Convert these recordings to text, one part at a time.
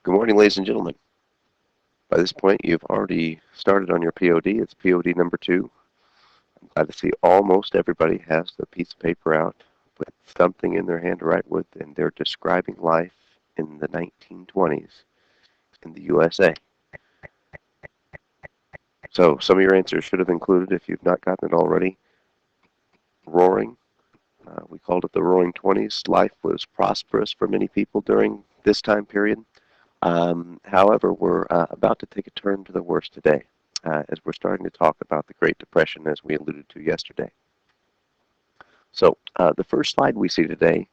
Good morning, ladies and gentlemen. By this point, you've already started on your POD. It's POD number 2. I'm glad to see almost everybody has the piece of paper out with something in their hand to write with, and they're describing life in the 1920s in the USA. So some of your answers should have included, if you've not gotten it already, roaring. We called it the Roaring Twenties. Life was prosperous for many people during this time period. However, we're about to take a turn to the worst today, as we're starting to talk about the Great Depression, as we alluded to yesterday. So the first slide we see today,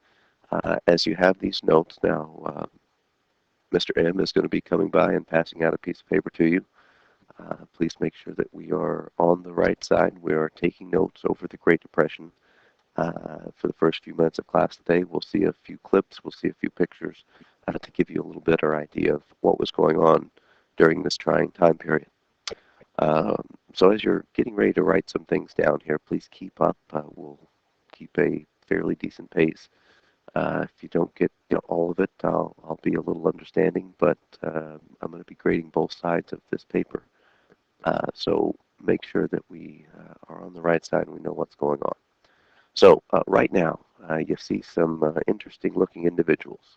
as you have these notes now, Mr. M is going to be coming by and passing out a piece of paper to you. Please make sure that we are on the right side. We are taking notes over the Great Depression. For the first few minutes of class today, we'll see a few clips, we'll see a few pictures to give you a little better idea of what was going on during this trying time period. So as you're getting ready to write some things down here, please keep up. We'll keep a fairly decent pace. If you don't get all of it, I'll be a little understanding, but I'm going to be grading both sides of this paper. So make sure that we are on the right side and we know what's going on. So right now, you see some interesting looking individuals.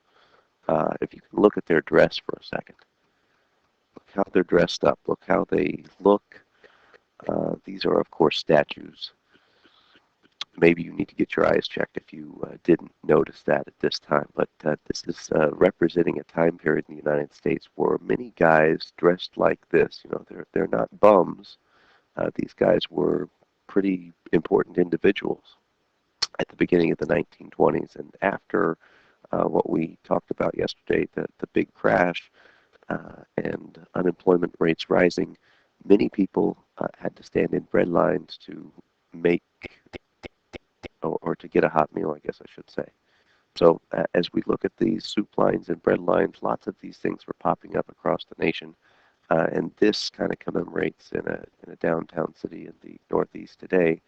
If you can look at their dress for a second. Look how they're dressed up. Look how they look. These are, of course, statues. Maybe you need to get your eyes checked if you didn't notice that at this time. But this is representing a time period in the United States where many guys dressed like this. They're not bums. These guys were pretty important individuals at the beginning of the 1920s, and after what we talked about yesterday, the big crash and unemployment rates rising, many people had to stand in bread lines to make or to get a hot meal, I guess I should say. So as we look at these soup lines and bread lines, lots of these things were popping up across the nation, and this kind of commemorates in a downtown city in the Northeast today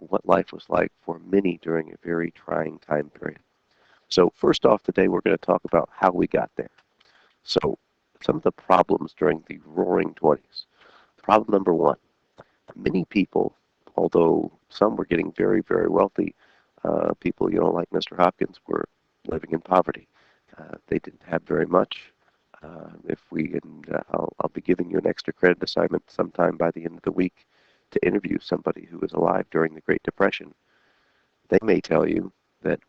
what life was like for many during a very trying time period. So first off today, we're going to talk about how we got there. So some of the problems during the Roaring Twenties. Problem number 1, many people, although some were getting very, very wealthy, people, like Mr. Hopkins, were living in poverty. They didn't have very much. I'll be giving you an extra credit assignment sometime by the end of the week to interview somebody who was alive during the Great Depression. They may tell you that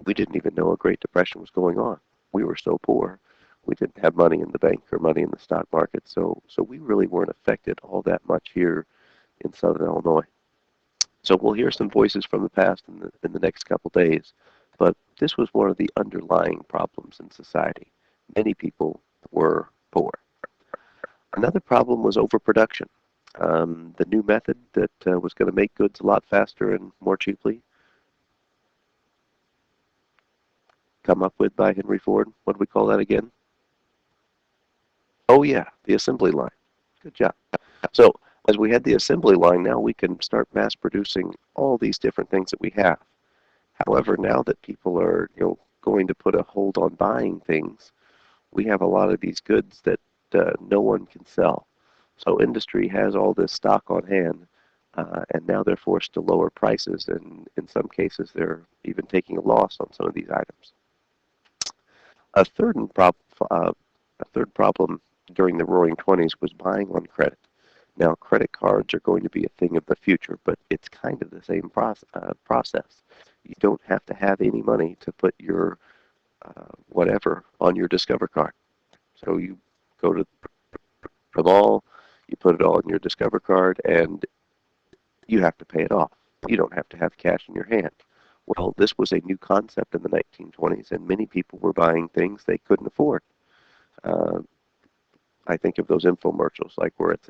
we didn't even know a Great Depression was going on. We were so poor. We didn't have money in the bank or money in the stock market, so we really weren't affected all that much here in Southern Illinois. So we'll hear some voices from the past in the next couple days, but this was one of the underlying problems in society. Many people were poor. Another problem was overproduction. The new method that was going to make goods a lot faster and more cheaply, come up with by Henry Ford. What do we call that again? Oh yeah, the assembly line. Good job. So as we had the assembly line, now we can start mass producing all these different things that we have. However, now that people are going to put a hold on buying things, we have a lot of these goods that no one can sell. So industry has all this stock on hand, and now they're forced to lower prices, and in some cases they're even taking a loss on some of these items. A third problem during the Roaring Twenties was buying on credit. Now, credit cards are going to be a thing of the future, but it's kind of the same process. You don't have to have any money to put your whatever on your Discover card. So you go to the mall, you put it all on your Discover card, and you have to pay it off. You don't have to have cash in your hand. Well, this was a new concept in the 1920s, and many people were buying things they couldn't afford. I think of those infomercials, like where it's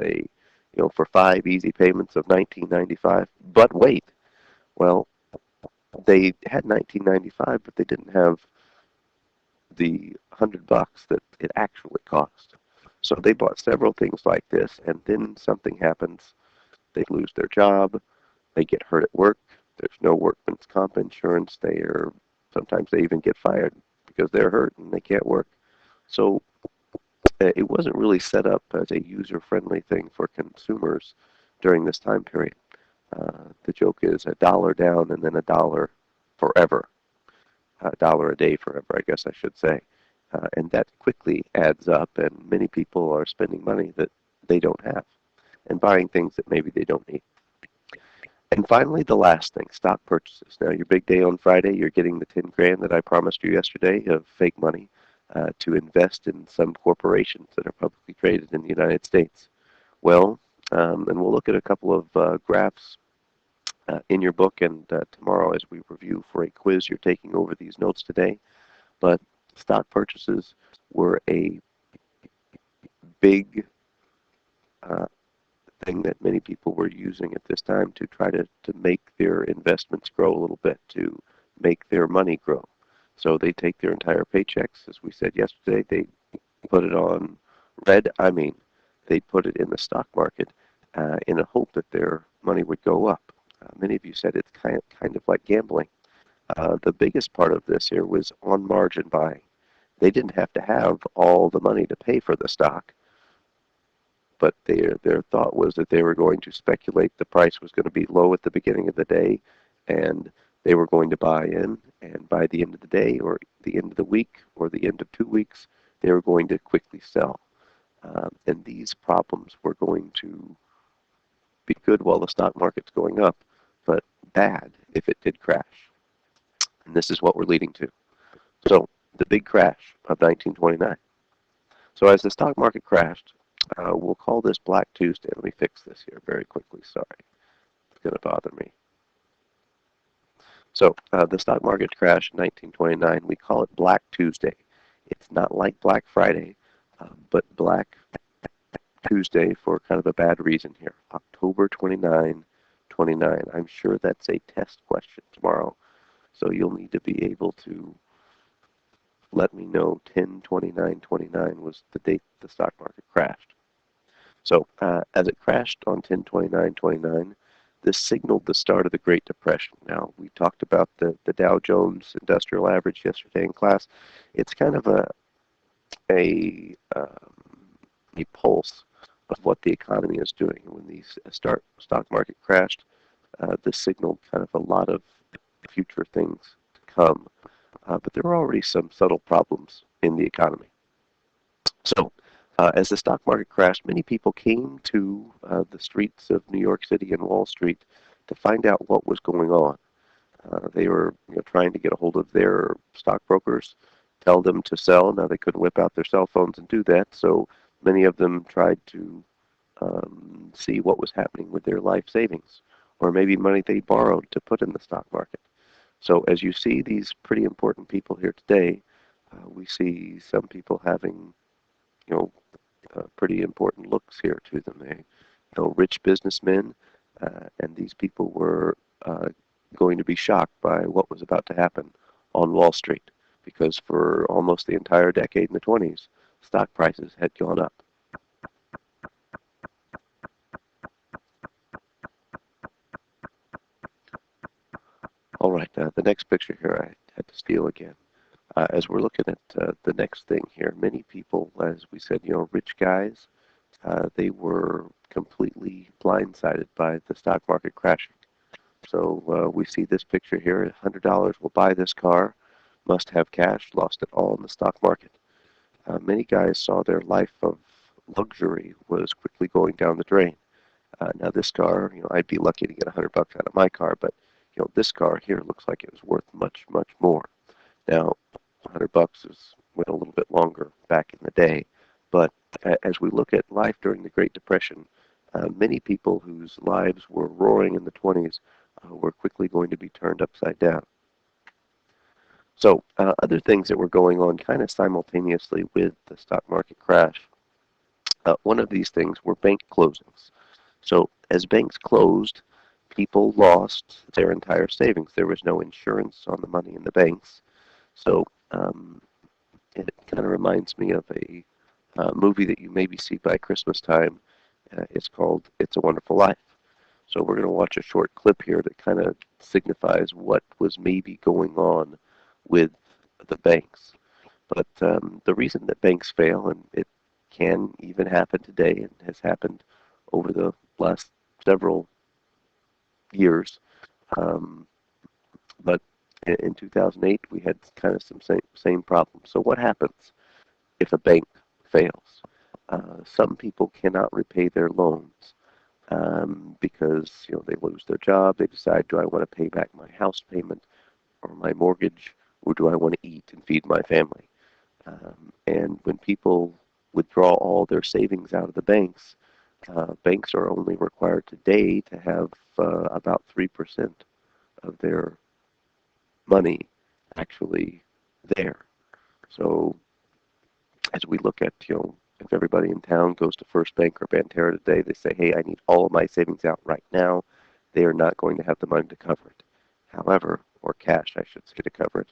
for 5 easy payments of $19.95. But wait, well, they had $19.95, but they didn't have the $100 that it actually cost. So they bought several things like this, and then something happens. They lose their job. They get hurt at work. There's no workman's comp insurance. Sometimes they even get fired because they're hurt and they can't work. So it wasn't really set up as a user-friendly thing for consumers during this time period. The joke is a dollar down and then a dollar forever, a dollar a day forever, I guess I should say. And that quickly adds up, and many people are spending money that they don't have and buying things that maybe they don't need. And finally, the last thing, stock purchases. Now, your big day on Friday, you're getting the 10 grand that I promised you yesterday of fake money to invest in some corporations that are publicly traded in the United States. Well, and we'll look at a couple of graphs in your book and tomorrow as we review for a quiz you're taking over these notes today. But stock purchases were a big uh, thing that many people were using at this time to try to make their investments grow a little bit, to make their money grow. So they take their entire paychecks, as we said yesterday, they put it on red. I mean, they put it in the stock market in a hope that their money would go up. Many of you said it's kind of like gambling. The biggest part of this here was on margin buying. They didn't have to have all the money to pay for the stock, but their thought was that they were going to speculate the price was going to be low at the beginning of the day, and they were going to buy in, and by the end of the day or the end of the week or the end of 2 weeks, they were going to quickly sell. And these problems were going to be good while the stock market's going up, but bad if it did crash. And this is what we're leading to. So the big crash of 1929. So as the stock market crashed, we'll call this Black Tuesday. Let me fix this here very quickly. Sorry, it's going to bother me. So the stock market crashed in 1929. We call it Black Tuesday. It's not like Black Friday, but Black Tuesday for kind of a bad reason here. October 29, 29. I'm sure that's a test question tomorrow. So you'll need to be able to let me know 10/29/29 was the date the stock market crashed. So as it crashed on 10/29/29, this signaled the start of the Great Depression. Now, we talked about the Dow Jones Industrial Average yesterday in class. It's kind of a, a pulse of what the economy is doing. When the stock market crashed, this signaled kind of a lot of future things to come. But there were already some subtle problems in the economy. So, as the stock market crashed, many people came to the streets of New York City and Wall Street to find out what was going on. They were trying to get a hold of their stockbrokers, tell them to sell. Now, they couldn't whip out their cell phones and do that, so many of them tried to see what was happening with their life savings, or maybe money they borrowed to put in the stock market. So as you see these pretty important people here today, we see some people having, you know, pretty important looks here to them. They, rich businessmen, and these people were going to be shocked by what was about to happen on Wall Street, because for almost the entire decade in the 20s, stock prices had gone up. All right, the next picture here I had to steal again. As we're looking at the next thing here, many people, as we said, rich guys, they were completely blindsided by the stock market crashing. So we see this picture here, $100 will buy this car, must have cash, lost it all in the stock market. Many guys saw their life of luxury was quickly going down the drain. Now this car, I'd be lucky to get $100 out of my car, but this car here looks like it was worth much, much more. Now, $100 is went a little bit longer back in the day, but as we look at life during the Great Depression, many people whose lives were roaring in the 20s were quickly going to be turned upside down. So other things that were going on kind of simultaneously with the stock market crash, one of these things were bank closings. So as banks closed, people lost their entire savings. There was no insurance on the money in the banks. So it kind of reminds me of a movie that you maybe see by Christmas time. It's called It's a Wonderful Life. So we're going to watch a short clip here that kind of signifies what was maybe going on with the banks. But the reason that banks fail, and it can even happen today and has happened over the last several years, um, but in 2008 we had kind of some same problems. So what happens if a bank fails? Some people cannot repay their loans because they lose their job. They decide, do I want to pay back my house payment or my mortgage, or do I want to eat and feed my family? And when people withdraw all their savings out of the banks, banks are only required today to have about 3% of their money actually there. So as we look at, if everybody in town goes to First Bank or Banterra today, they say, hey, I need all of my savings out right now. They are not going to have the money to cover it. However, or cash, I should say, to cover it.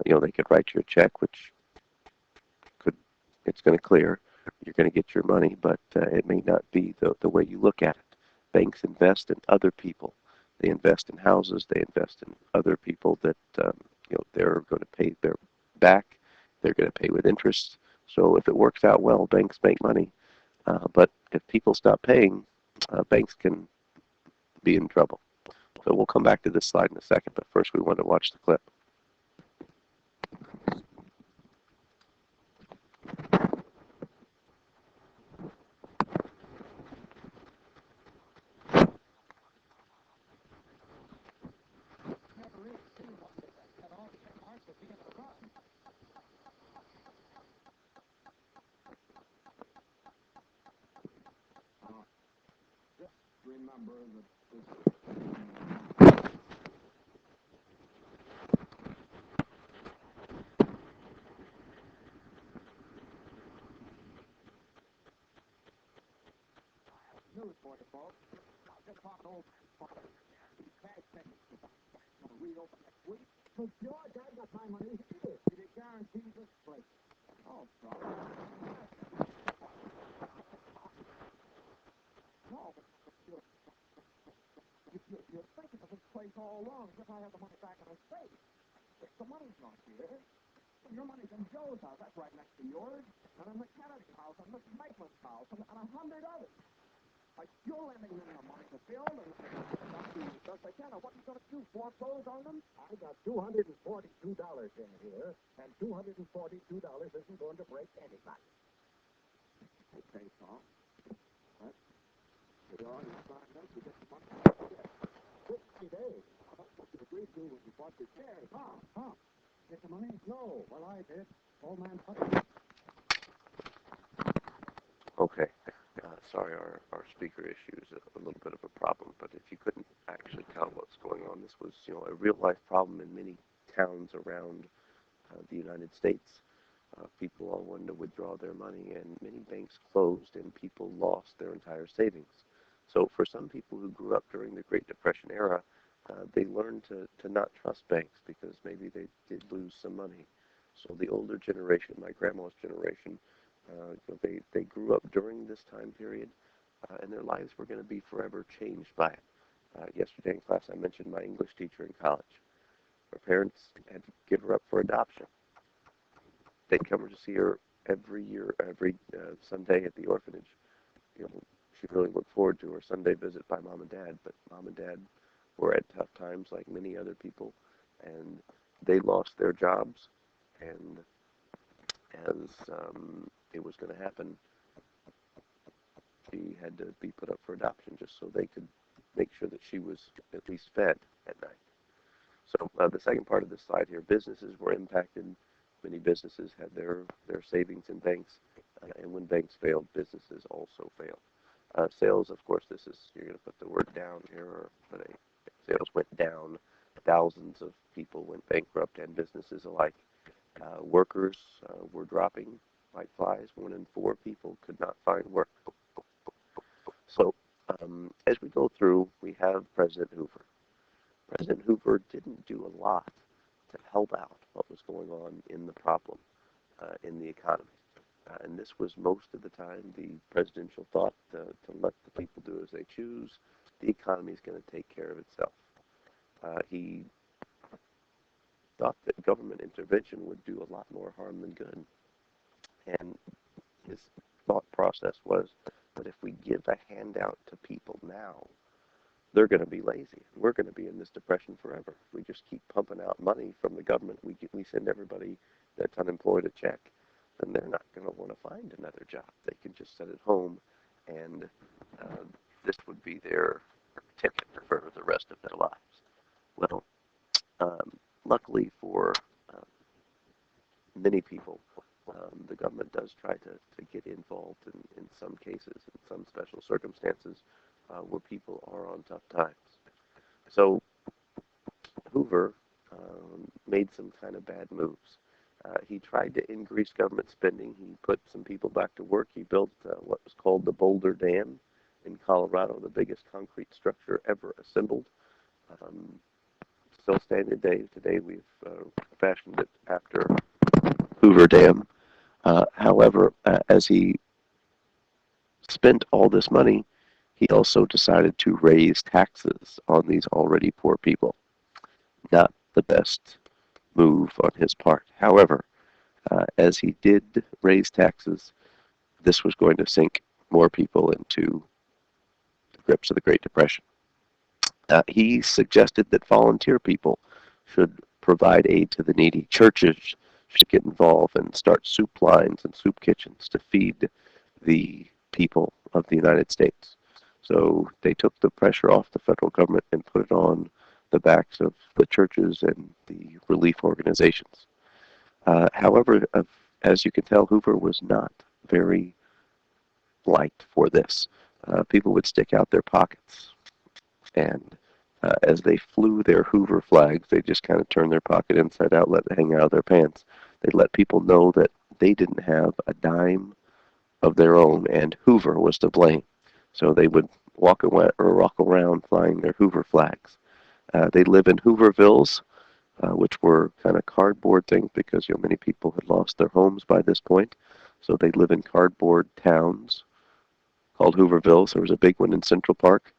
They could write you a check, which could it's going to clear. You're going to get your money, but it may not be the way you look at it. Banks invest in other people. They invest in houses. They invest in other people that they're going to pay their back. They're going to pay with interest. So if it works out well, banks make money. But if people stop paying, banks can be in trouble. So we'll come back to this slide in a second, but first we want to watch the clip. Okay. Sorry, our speaker issue is a little bit of a problem, but if you couldn't actually tell what's going on, this was, a real life problem in many towns around the United States. People all wanted to withdraw their money, and many banks closed, and people lost their entire savings. So for some people who grew up during the Great Depression era, they learned to not trust banks because maybe they did lose some money. So the older generation, my grandma's generation, they grew up during this time period, and their lives were going to be forever changed by it. Yesterday in class, I mentioned my English teacher in college. Her parents had to give her up for adoption. They'd come to see her every year, every Sunday at the orphanage. She really looked forward to her Sunday visit by mom and dad, but mom and dad were at tough times like many other people, and they lost their jobs, and as it was going to happen, she had to be put up for adoption just so they could make sure that she was at least fed at night. So the second part of the slide here, businesses were impacted. Many businesses had their savings in banks, and when banks failed, businesses also failed. Sales, of course, you're going to put the word down here, or put a, sales went down. Thousands of people went bankrupt, and businesses alike. Workers were dropping like flies. 1 in 4 people could not find work. So as we go through, we have President Hoover. President Hoover didn't do a lot to help out what was going on in the problem in the economy. And this was most of the time the presidential thought to let the people do as they choose. The economy is going to take care of itself. He thought that government intervention would do a lot more harm than good. And his thought process was that if we give a handout to people now, they're going to be lazy. We're going to be in this depression forever. If we just keep pumping out money from the government, we send everybody that's unemployed a check, then they're not going to want to find another job. They can just sit at home, and this would be their ticket for the rest of their lives. Well, luckily for many people, the government does try to get involved in some cases, in some special circumstances, where people are on tough times. So Hoover made some kind of bad moves. He tried to increase government spending. He put some people back to work. He built what was called the Boulder Dam in Colorado, the biggest concrete structure ever assembled. Still standing today. Today we've fashioned it after Hoover Dam. However, as he spent all this money, he also decided to raise taxes on these already poor people. Not the best move on his part. However, as he did raise taxes, this was going to sink more people into the grips of the Great Depression. He suggested that volunteer people should provide aid to the needy. Churches should get involved and start soup lines and soup kitchens to feed the people of the United States. So they took the pressure off the federal government and put it on the backs of the churches and the relief organizations. However, as you can tell, Hoover was not very liked for this. People would stick out their pockets, and as they flew their Hoover flags, they just kind of turned their pocket inside out, let it hang out of their pants. They'd let people know that they didn't have a dime of their own, and Hoover was to blame. So they would walk around flying their Hoover flags. They live in Hoovervilles, which were kind of cardboard things because many people had lost their homes by this point. So they live in cardboard towns called Hoovervilles. There was a big one in Central Park,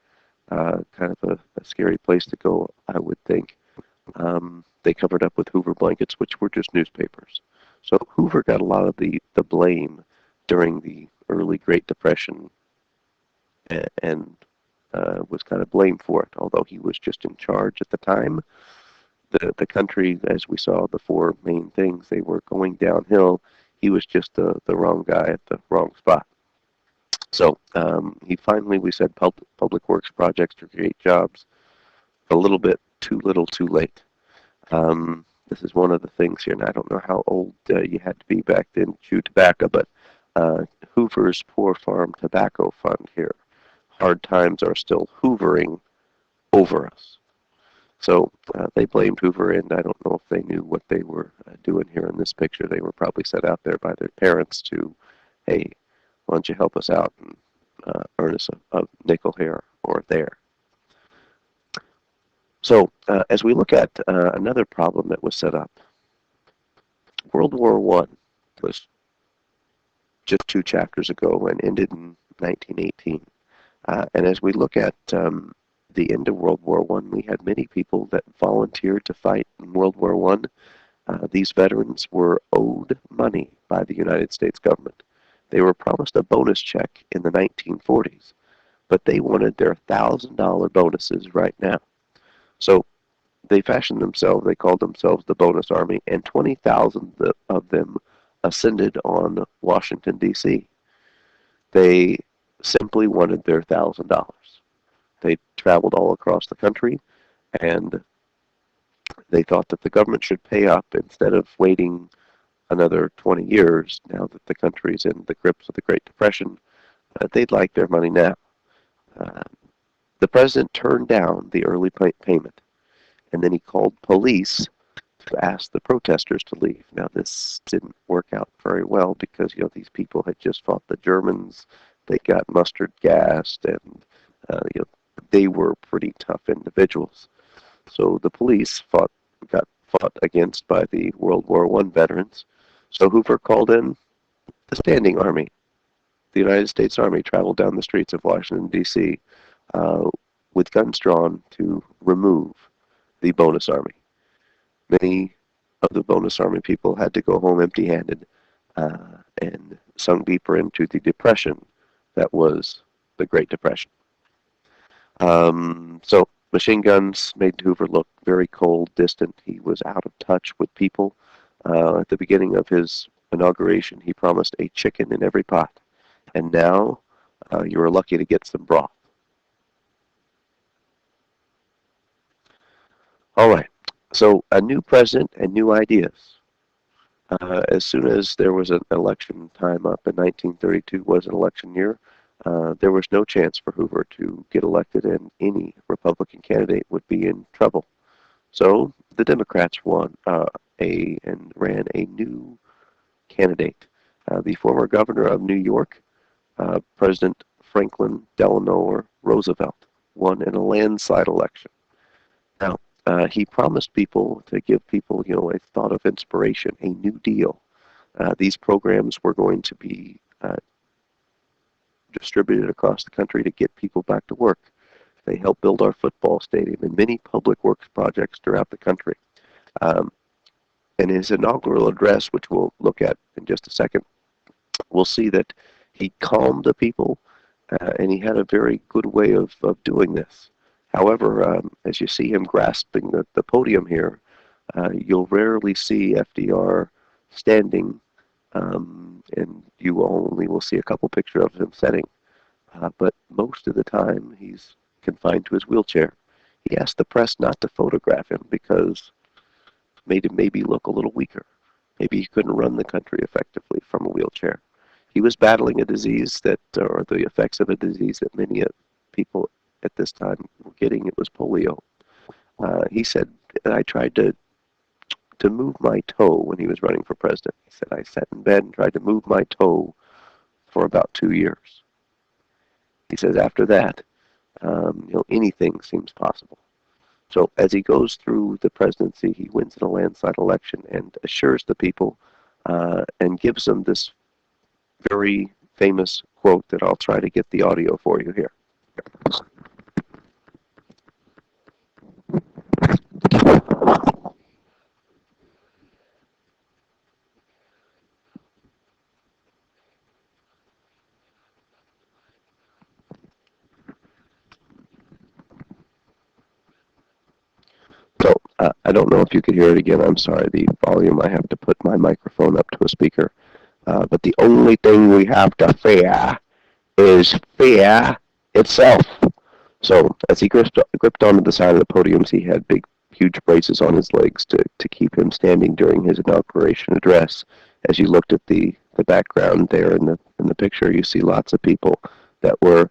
kind of a scary place to go, I would think. They covered up with Hoover blankets, which were just newspapers. So Hoover got a lot of the blame during the early Great Depression, and was kind of blamed for it, although he was just in charge at the time. The country, as we saw the four main things, they were going downhill. He was just the wrong guy at the wrong spot. So he finally, we said, public works projects to create jobs. A little bit too little, too late. This is one of the things here, and I don't know how old you had to be back then to chew tobacco, but Hoover's Poor Farm Tobacco Fund here. Hard times are still hoovering over us. So they blamed Hoover, and I don't know if they knew what they were doing here in this picture. They were probably set out there by their parents to, hey, why don't you help us out and earn us a nickel here or there. So as we look at another problem that was set up, World War I was just 2 chapters ago and ended in 1918. And as we look at the end of World War I, we had many people that volunteered to fight in World War I. These veterans were owed money by the United States government. They were promised a bonus check in the 1940s, but they wanted their $1,000 bonuses right now. So they called themselves the Bonus Army, and 20,000 of them ascended on Washington, D.C. They simply wanted their $1,000. They traveled all across the country, and they thought that the government should pay up instead of waiting another 20 years now that the country's in the grips of the Great Depression. They'd like their money now. The president turned down the early payment, and then he called police to ask the protesters to leave. Now, this didn't work out very well because, these people had just fought the Germans. They got mustard gassed, and, they were pretty tough individuals. So the police got fought against by the World War I veterans. So Hoover called in the Standing Army. The United States Army traveled down the streets of Washington, D.C. With guns drawn to remove the Bonus Army. Many of the bonus army people had to go home empty-handed and sunk deeper into the depression that was the Great Depression. So machine guns made Hoover look very cold, distant. He was out of touch with people. At the beginning of his inauguration, he promised a chicken in every pot. And now you were lucky to get some broth. All right. So a new president and new ideas. As soon as there was an election time up in 1932 was an election year, there was no chance for Hoover to get elected, and any Republican candidate would be in trouble. So the Democrats won and ran a new candidate. The former governor of New York, President Franklin Delano Roosevelt, won in a landslide election. Now, he promised people to give people, a thought of inspiration, a new deal. These programs were going to be distributed across the country to get people back to work. They helped build our football stadium and many public works projects throughout the country. In his inaugural address, which we'll look at in just a second, we'll see that he calmed the people, and he had a very good way of doing this. However, as you see him grasping the podium here, you'll rarely see FDR standing, and you only will see a couple pictures of him sitting. But most of the time, he's confined to his wheelchair. He asked the press not to photograph him because it made him maybe look a little weaker. Maybe he couldn't run the country effectively from a wheelchair. He was battling a disease or the effects of a disease that many people at this time were getting. It was polio. He said, I tried to move my toe when he was running for president. He said, I sat in bed and tried to move my toe for about 2 years. He says, after that, anything seems possible. So as he goes through the presidency, he wins in a landslide election and assures the people and gives them this very famous quote that I'll try to get the audio for you here. So I don't know if you could hear it again. I'm sorry, the volume, I have to put my microphone up to a speaker. But the only thing we have to fear is fear itself. So as he gripped onto the side of the podiums, he had big, huge braces on his legs to keep him standing during his inauguration address. As you looked at the background there in the picture, you see lots of people that were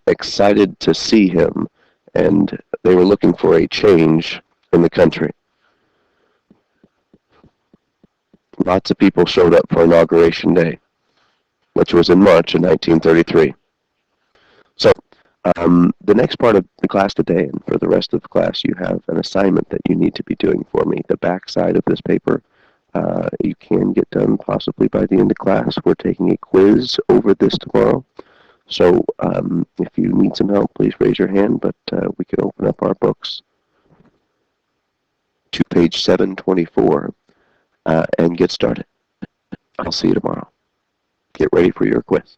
excited to see him, and they were looking for a change in the country. Lots of people showed up for Inauguration Day, which was in March of 1933. So the next part of the class today, and for the rest of the class, you have an assignment that you need to be doing for me. The back side of this paper, you can get done possibly by the end of class. We're taking a quiz over this tomorrow. So if you need some help, please raise your hand, but we can open up our books to page 724 and get started. I'll see you tomorrow. Get ready for your quiz.